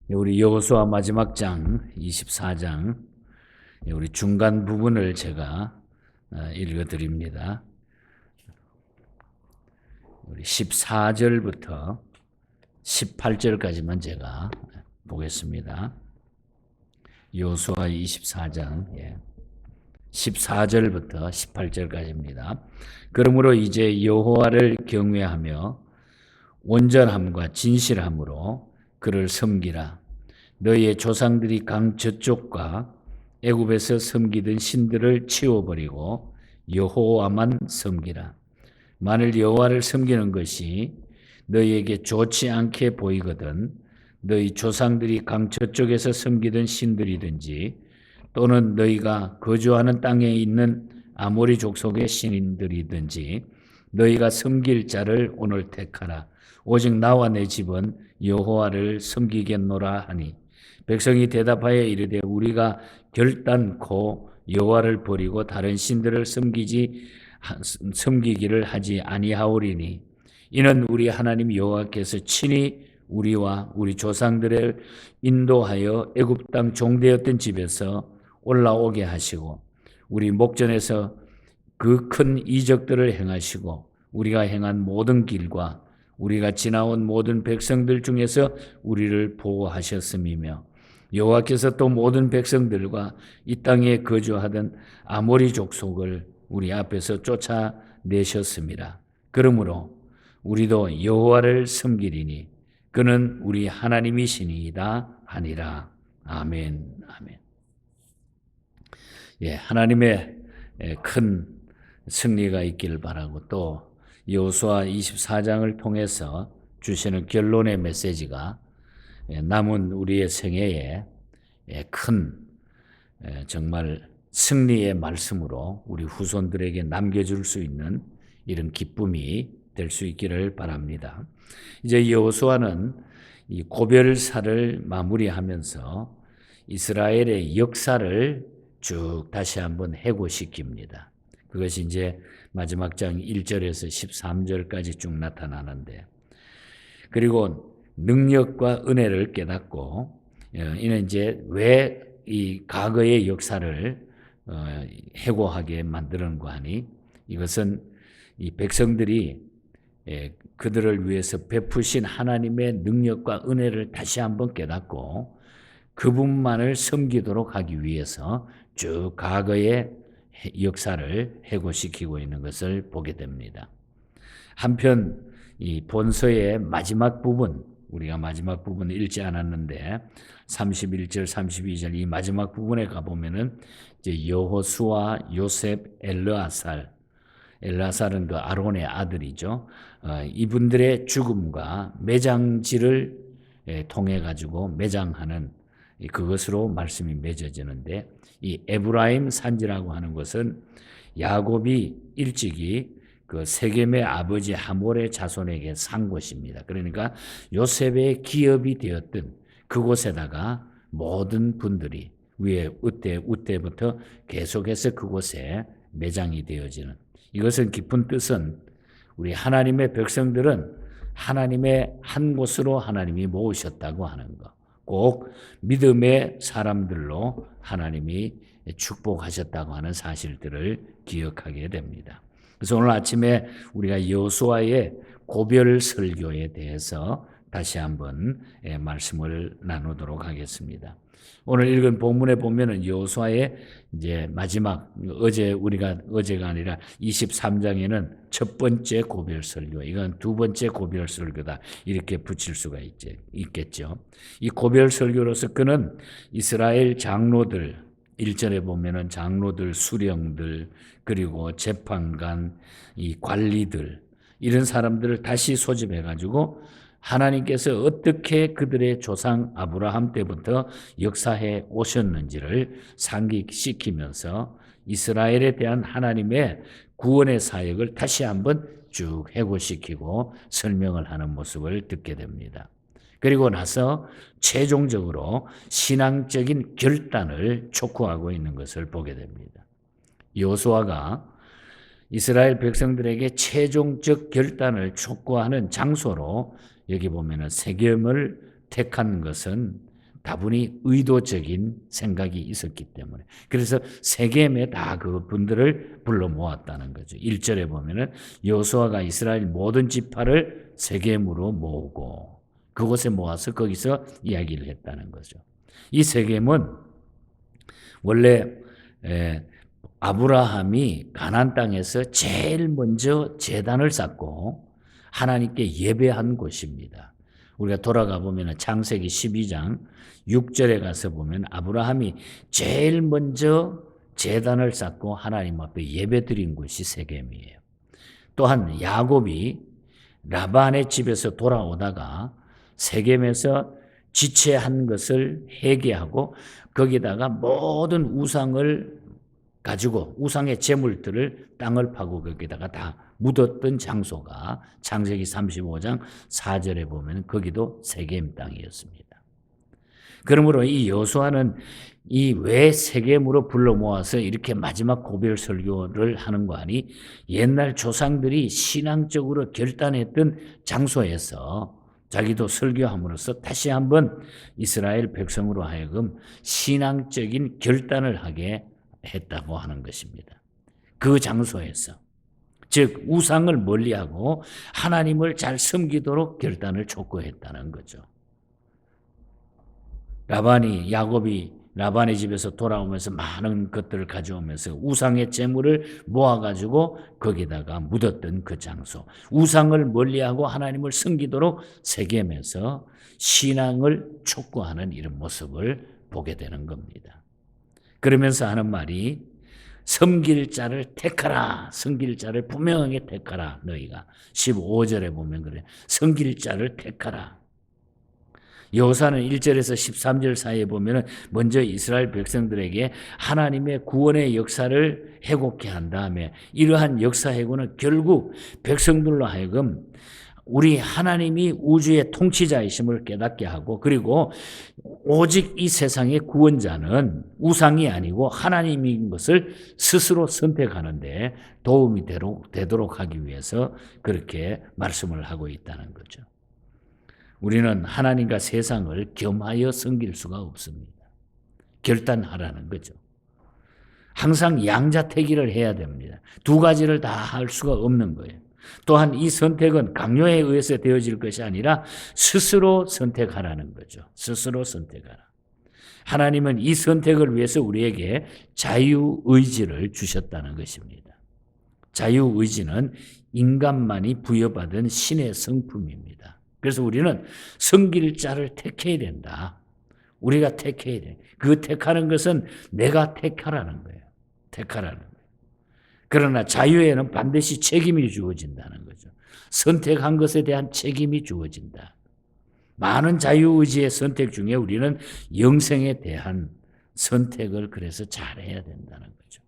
우리 여호수아 마지막 장 24장 우리 중간 부분을 제가 읽어 드립니다. 우리 14절부터 18절까지만 제가 보겠습니다. 여호수아 24장 14절부터 18절까지입니다. 그러므로 이제 여호와를 경외하며 온전함과 진실함으로 그를 섬기라. 너희의 조상들이 강 저쪽과 애굽에서 섬기던 신들을 치워버리고 여호와만 섬기라. 만일 여호와를 섬기는 것이 너희에게 좋지 않게 보이거든 너희 조상들이 강 저쪽에서 섬기던 신들이든지 또는 너희가 거주하는 땅에 있는 아모리 족속의 신들이든지 너희가 섬길 자를 오늘 택하라. 오직 나와 내 집은 여호와를 섬기겠노라 하니 백성이 대답하여 이르되 우리가 결단코 여호와를 버리고 다른 신들을 섬기기를 하지 아니하오리니 이는 우리 하나님 여호와께서 친히 우리와 우리 조상들을 인도하여 애굽 땅 종되었던 집에서 올라오게 하시고 우리 목전에서 그 큰 이적들을 행하시고 우리가 행한 모든 길과 우리가 지나온 모든 백성들 중에서 우리를 보호하셨음이며 여호와께서 또 모든 백성들과 이 땅에 거주하던 아모리 족속을 우리 앞에서 쫓아내셨습니다. 그러므로 우리도 여호와를 섬기리니 그는 우리 하나님이시니이다 하니라. 아멘. 아멘. 하나님의 큰 승리가 있기를 바라고 또 여호수아 24장을 통해서 주시는 결론의 메시지가 남은 우리의 생애에 큰 정말 승리의 말씀으로 우리 후손들에게 남겨줄 수 있는 이런 기쁨이 될 수 있기를 바랍니다. 이제 여호수아는 이 고별사를 마무리하면서 이스라엘의 역사를 쭉 다시 한번 해고시킵니다. 그것이 이제 마지막 장 1절에서 13절까지 쭉 나타나는데, 그리고 능력과 은혜를 깨닫고 이는 이제 왜 이 과거의 역사를 해고하게 만드는가 하니 이것은 이 백성들이 그들을 위해서 베푸신 하나님의 능력과 은혜를 다시 한번 깨닫고 그분만을 섬기도록 하기 위해서 쭉 과거의 역사를 해고시키고 있는 것을 보게 됩니다. 한편 이 본서의 마지막 부분, 우리가 마지막 부분을 읽지 않았는데 31절, 32절 이 마지막 부분에 가보면은 이제 여호수아, 요셉, 엘르아살은 그 아론의 아들이죠. 이분들의 죽음과 매장지를 통해 가지고 매장하는 그것으로 말씀이 맺어지는데, 이 에브라임 산지라고 하는 것은 야곱이 일찍이 그 세겜의 아버지 하몰의 자손에게 산 곳입니다. 그러니까 요셉의 기업이 되었던 그곳에다가 모든 분들이 위에 우때부터 계속해서 그곳에 매장이 되어지는, 이것은 깊은 뜻은 우리 하나님의 백성들은 하나님의 한 곳으로 하나님이 모으셨다고 하는 것, 꼭 믿음의 사람들로 하나님이 축복하셨다고 하는 사실들을 기억하게 됩니다. 그래서 오늘 아침에 우리가 여호수아의 고별 설교에 대해서 다시 한번 말씀을 나누도록 하겠습니다. 오늘 읽은 본문에 보면은 여호수아의 이제 마지막, 어제가 아니라 23장에는 첫 번째 고별 설교, 이건 두 번째 고별 설교다, 이렇게 붙일 수가 있겠죠. 이 고별 설교로서 그는 이스라엘 장로들, 1절에 보면은 장로들, 수령들, 그리고 재판관, 이 관리들, 이런 사람들을 다시 소집해가지고 하나님께서 어떻게 그들의 조상 아브라함 때부터 역사해 오셨는지를 상기시키면서 이스라엘에 대한 하나님의 구원의 사역을 다시 한번 쭉 해고시키고 설명을 하는 모습을 듣게 됩니다. 그리고 나서 최종적으로 신앙적인 결단을 촉구하고 있는 것을 보게 됩니다. 여호수아가 이스라엘 백성들에게 최종적 결단을 촉구하는 장소로 여기 보면은 세겜을 택한 것은 다분히 의도적인 생각이 있었기 때문에. 그래서 세겜에 다 그분들을 불러 모았다는 거죠. 1절에 보면은 여호수아가 이스라엘 모든 지파를 세겜으로 모으고 그곳에 모아서 거기서 이야기를 했다는 거죠. 이 세겜은 원래 아브라함이 가나안 땅에서 제일 먼저 제단을 쌓고 하나님께 예배한 곳입니다. 우리가 돌아가 보면 창세기 12장 6절에 가서 보면 아브라함이 제일 먼저 제단을 쌓고 하나님 앞에 예배드린 곳이 세겜이에요. 또한 야곱이 라반의 집에서 돌아오다가 세겜에서 지체한 것을 회개하고 거기다가 모든 우상을 가지고 우상의 제물들을 땅을 파고 거기다가 다 묻었던 장소가 창세기 35장 4절에 보면 거기도 세겜 땅이었습니다. 그러므로 이 여호수아는 이 왜 세겜으로 불러 모아서 이렇게 마지막 고별 설교를 하는 거 아니? 옛날 조상들이 신앙적으로 결단했던 장소에서 자기도 설교함으로써 다시 한번 이스라엘 백성으로 하여금 신앙적인 결단을 하게 했다고 하는 것입니다. 그 장소에서, 즉 우상을 멀리하고 하나님을 잘 섬기도록 결단을 촉구했다는 거죠. 야곱이 라반의 집에서 돌아오면서 많은 것들을 가져오면서 우상의 재물을 모아가지고 거기다가 묻었던 그 장소, 우상을 멀리하고 하나님을 섬기도록 세겜에서 신앙을 촉구하는 이런 모습을 보게 되는 겁니다. 그러면서 하는 말이 섬길 자를 택하라. 섬길 자를 분명하게 택하라. 너희가 15절에 보면 그래. 섬길 자를 택하라. 여호수아는 1절에서 13절 사이에 보면 먼저 이스라엘 백성들에게 하나님의 구원의 역사를 회복케 한 다음에 이러한 역사 회고는 결국 백성들로 하여금 우리 하나님이 우주의 통치자이심을 깨닫게 하고 그리고 오직 이 세상의 구원자는 우상이 아니고 하나님인 것을 스스로 선택하는데 도움이 되도록 하기 위해서 그렇게 말씀을 하고 있다는 거죠. 우리는 하나님과 세상을 겸하여 섬길 수가 없습니다. 결단하라는 거죠. 항상 양자택일을 해야 됩니다. 두 가지를 다 할 수가 없는 거예요. 또한 이 선택은 강요에 의해서 되어질 것이 아니라 스스로 선택하라는 거죠. 스스로 선택하라. 하나님은 이 선택을 위해서 우리에게 자유의지를 주셨다는 것입니다. 자유의지는 인간만이 부여받은 신의 성품입니다. 그래서 우리는 섬길 자를 택해야 된다. 우리가 택해야 돼. 그 택하는 것은 내가 택하라는 거예요. 택하라는 거예요. 그러나 자유에는 반드시 책임이 주어진다는 거죠. 선택한 것에 대한 책임이 주어진다. 많은 자유의지의 선택 중에 우리는 영생에 대한 선택을 그래서 잘해야 된다는 거죠.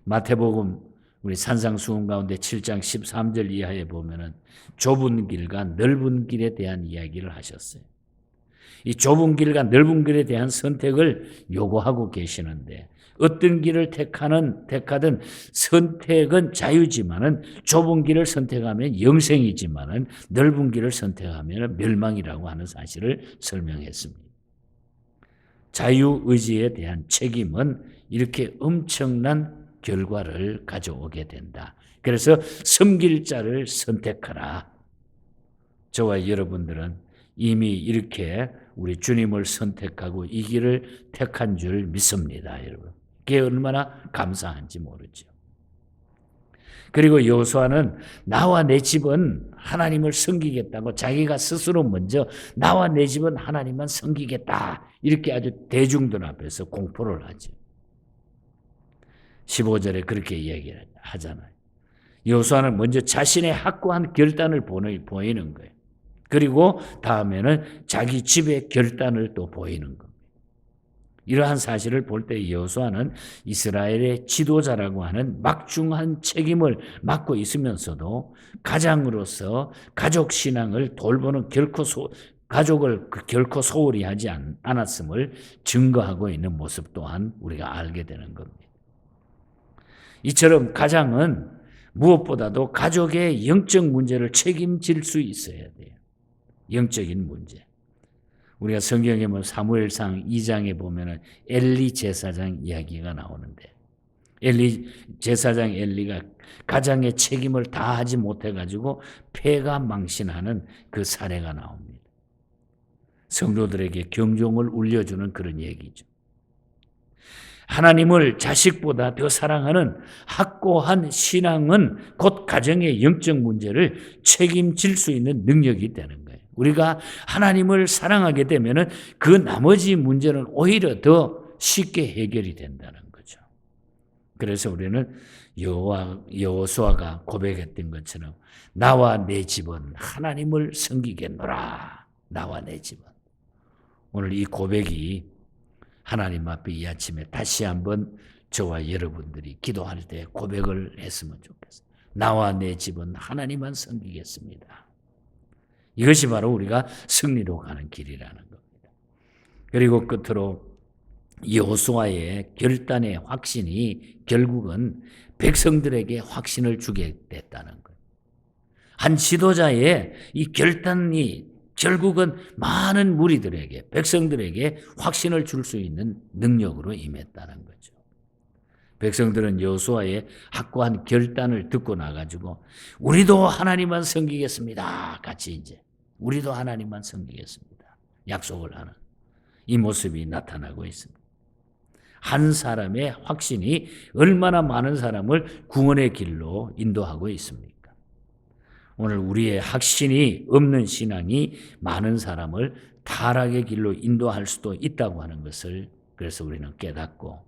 마태복음 우리 산상수훈 가운데 7장 13절 이하에 보면은 좁은 길과 넓은 길에 대한 이야기를 하셨어요. 이 좁은 길과 넓은 길에 대한 선택을 요구하고 계시는데 어떤 길을 택하든 선택은 자유지만은 좁은 길을 선택하면 영생이지만은 넓은 길을 선택하면 멸망이라고 하는 사실을 설명했습니다. 자유의지에 대한 책임은 이렇게 엄청난 결과를 가져오게 된다. 그래서 섬길 자를 선택하라. 저와 여러분들은 이미 이렇게 우리 주님을 선택하고 이 길을 택한 줄 믿습니다, 여러분. 그게 얼마나 감사한지 모르죠. 그리고 여호수아는 나와 내 집은 하나님을 섬기겠다고 자기가 스스로 먼저 나와 내 집은 하나님만 섬기겠다. 이렇게 아주 대중들 앞에서 공포를 하죠. 15절에 그렇게 얘기를 하잖아요. 여호수아는 먼저 자신의 확고한 결단을 보이는 거예요. 그리고 다음에는 자기 집의 결단을 또 보이는 겁니다. 이러한 사실을 볼 때 여호수아는 이스라엘의 지도자라고 하는 막중한 책임을 맡고 있으면서도 가장으로서 가족 신앙을 돌보는 가족을 결코 소홀히 하지 않았음을 증거하고 있는 모습 또한 우리가 알게 되는 겁니다. 이처럼 가장은 무엇보다도 가족의 영적 문제를 책임질 수 있어야 돼요. 영적인 문제. 우리가 성경에 보면 사무엘상 2장에 보면은 엘리 제사장 이야기가 나오는데 제사장 엘리가 가장의 책임을 다하지 못해가지고 폐가 망신하는 그 사례가 나옵니다. 성도들에게 경종을 울려주는 그런 얘기죠. 하나님을 자식보다 더 사랑하는 확고한 신앙은 곧 가정의 영적 문제를 책임질 수 있는 능력이 되는 거예요. 우리가 하나님을 사랑하게 되면은 그 나머지 문제는 오히려 더 쉽게 해결이 된다는 거죠. 그래서 우리는 여호수아가 고백했던 것처럼 나와 내 집은 하나님을 섬기겠노라. 나와 내 집은. 오늘 이 고백이 하나님 앞에 이 아침에 다시 한번 저와 여러분들이 기도할 때 고백을 했으면 좋겠어요. 나와 내 집은 하나님만 섬기겠습니다. 이것이 바로 우리가 승리로 가는 길이라는 겁니다. 그리고 끝으로 여호수아의 결단의 확신이 결국은 백성들에게 확신을 주게 됐다는 거예요. 한 지도자의 이 결단이 결국은 많은 무리들에게, 백성들에게 확신을 줄 수 있는 능력으로 임했다는 거죠. 백성들은 여호수아의 확고한 결단을 듣고 나가지고 우리도 하나님만 섬기겠습니다. 같이 이제 우리도 하나님만 섬기겠습니다. 약속을 하는 이 모습이 나타나고 있습니다. 한 사람의 확신이 얼마나 많은 사람을 구원의 길로 인도하고 있습니까? 오늘 우리의 확신이 없는 신앙이 많은 사람을 타락의 길로 인도할 수도 있다고 하는 것을 그래서 우리는 깨닫고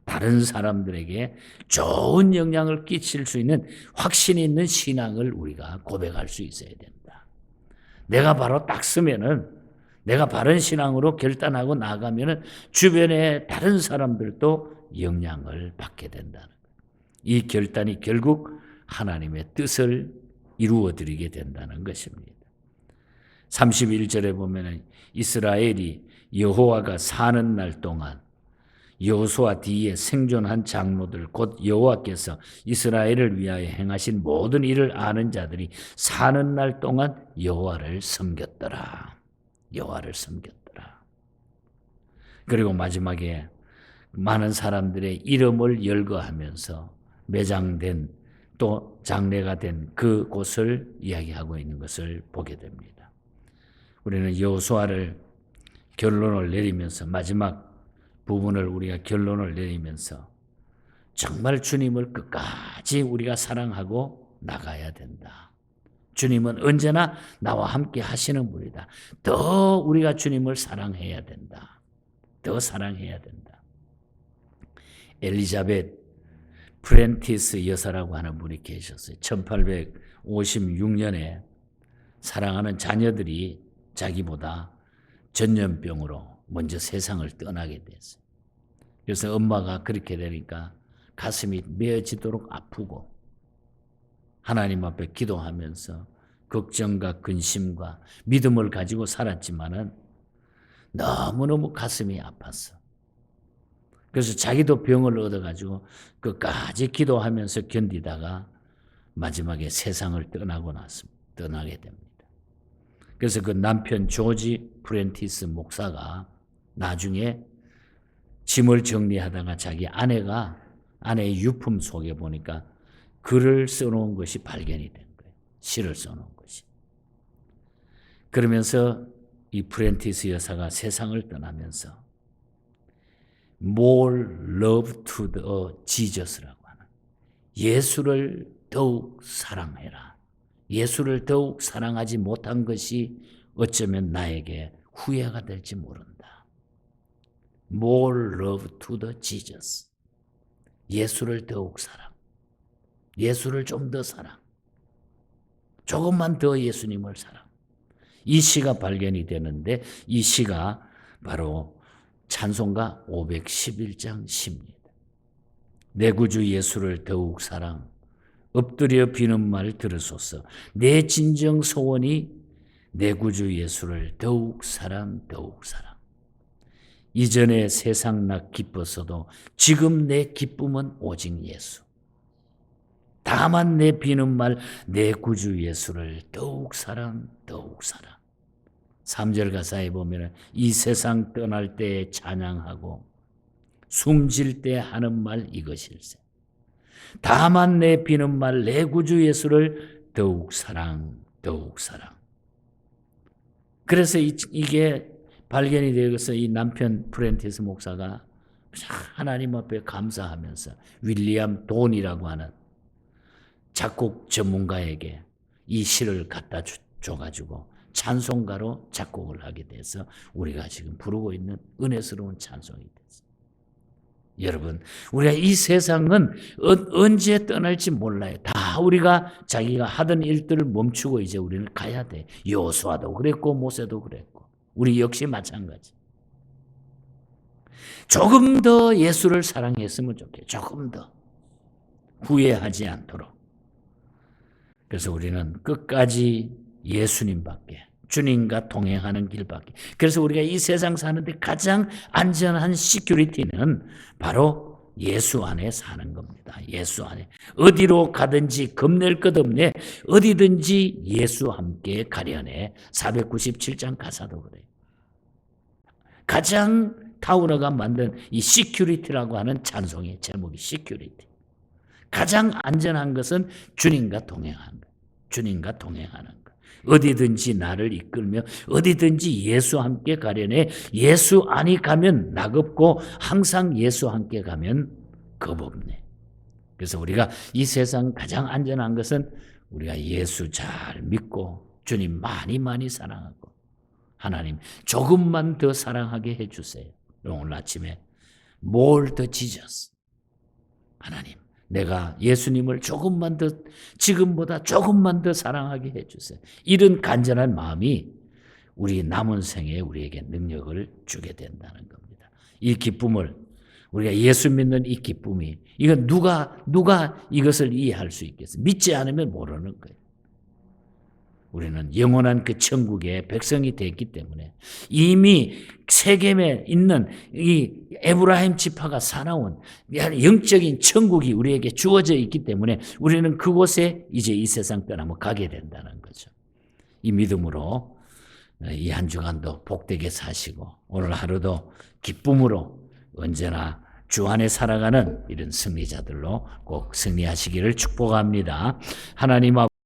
다른 사람들에게 좋은 영향을 끼칠 수 있는 확신이 있는 신앙을 우리가 고백할 수 있어야 된다. 내가 바로 딱 쓰면은 내가 바른 신앙으로 결단하고 나가면은 주변의 다른 사람들도 영향을 받게 된다는 거예요. 이 결단이 결국 하나님의 뜻을 이루어드리게 된다는 것입니다. 31절에 보면 이스라엘이 여호와가 사는 날 동안 여호수아 뒤에 생존한 장로들 곧 여호와께서 이스라엘을 위하여 행하신 모든 일을 아는 자들이 사는 날 동안 여호와를 섬겼더라. 여호와를 섬겼더라. 그리고 마지막에 많은 사람들의 이름을 열거하면서 매장된 또 장례가 된 그 곳을 이야기하고 있는 것을 보게 됩니다. 우리는 여호수아를 결론을 내리면서 마지막 부분을 우리가 결론을 내리면서 정말 주님을 끝까지 우리가 사랑하고 나가야 된다. 주님은 언제나 나와 함께 하시는 분이다. 더 우리가 주님을 사랑해야 된다. 더 사랑해야 된다. 엘리자벳 프렌티스 여사라고 하는 분이 계셨어요. 1856년에 사랑하는 자녀들이 자기보다 전염병으로 먼저 세상을 떠나게 됐어요. 그래서 엄마가 그렇게 되니까 가슴이 메어지도록 아프고 하나님 앞에 기도하면서 걱정과 근심과 믿음을 가지고 살았지만은 너무너무 가슴이 아팠어. 그래서 자기도 병을 얻어가지고 끝까지 기도하면서 견디다가 마지막에 세상을 떠나게 됩니다. 그래서 그 남편 조지 프렌티스 목사가 나중에 짐을 정리하다가 자기 아내의 유품 속에 보니까 글을 써놓은 것이 발견이 된 거예요. 시를 써놓은 것이. 그러면서 이 프렌티스 여사가 세상을 떠나면서 More love to the Jesus라고 하는 예수를 더욱 사랑해라. 예수를 더욱 사랑하지 못한 것이 어쩌면 나에게 후회가 될지 모른다. More love to the Jesus. 예수를 더욱 사랑. 예수를 좀 더 사랑. 조금만 더 예수님을 사랑. 이 시가 발견이 되는데 이 시가 바로 찬송가 511장 10입니다. 내 구주 예수를 더욱 사랑, 엎드려 비는 말 들으소서. 내 진정 소원이 내 구주 예수를 더욱 사랑, 더욱 사랑. 이전에 세상 나 기뻤어도 지금 내 기쁨은 오직 예수. 다만 내 비는 말 내 구주 예수를 더욱 사랑, 더욱 사랑. 3절 가사에 보면 이 세상 떠날 때 찬양하고 숨질 때 하는 말 이것일세. 다만 내 비는 말 내 구주 예수를 더욱 사랑. 그래서 이게 발견이 되어서 이 남편 프렌티스 목사가 하나님 앞에 감사하면서 윌리엄 돈이라고 하는 작곡 전문가에게 이 시를 갖다 줘가지고 찬송가로 작곡을 하게 돼서 우리가 지금 부르고 있는 은혜스러운 찬송이 됐어요. 여러분, 우리가 이 세상은 언제 떠날지 몰라요. 다 우리가 자기가 하던 일들을 멈추고 이제 우리는 가야 돼. 여호수아도 그랬고 모세도 그랬고 우리 역시 마찬가지. 조금 더 예수를 사랑했으면 좋겠어요. 조금 더 후회하지 않도록. 그래서 우리는 끝까지 예수님밖에, 주님과 동행하는 길밖에. 그래서 우리가 이 세상 사는데 가장 안전한 시큐리티는 바로 예수 안에 사는 겁니다. 예수 안에. 어디로 가든지 겁낼 것 없네. 어디든지 예수 함께 가려네. 497장 가사도 그래요. 가장 타우러가 만든 이 시큐리티라고 하는 찬송의 제목이 시큐리티. 가장 안전한 것은 주님과 동행하는 것. 주님과 동행하는 것. 어디든지 나를 이끌며 어디든지 예수 함께 가려네. 예수 안이 가면 낙없고 항상 예수 함께 가면 겁없네. 그래서 우리가 이 세상 가장 안전한 것은 우리가 예수 잘 믿고 주님 많이 사랑하고 하나님 조금만 더 사랑하게 해주세요. 오늘 아침에 뭘 더 지졌어? 하나님 내가 예수님을 조금만 더 지금보다 조금만 더 사랑하게 해주세요. 이런 간절한 마음이 우리 남은 생에 우리에게 능력을 주게 된다는 겁니다. 이 기쁨을 우리가 예수 믿는 이 기쁨이 이건 누가 이것을 이해할 수 있겠어요? 믿지 않으면 모르는 거예요. 우리는 영원한 그 천국의 백성이 됐기 때문에 이미 세겜에 있는 이 에브라임 지파가 사나운 영적인 천국이 우리에게 주어져 있기 때문에 우리는 그곳에 이제 이 세상 떠나면 가게 된다는 거죠. 이 믿음으로 이 한 주간도 복되게 사시고 오늘 하루도 기쁨으로 언제나 주 안에 살아가는 이런 승리자들로 꼭 승리하시기를 축복합니다. 하나님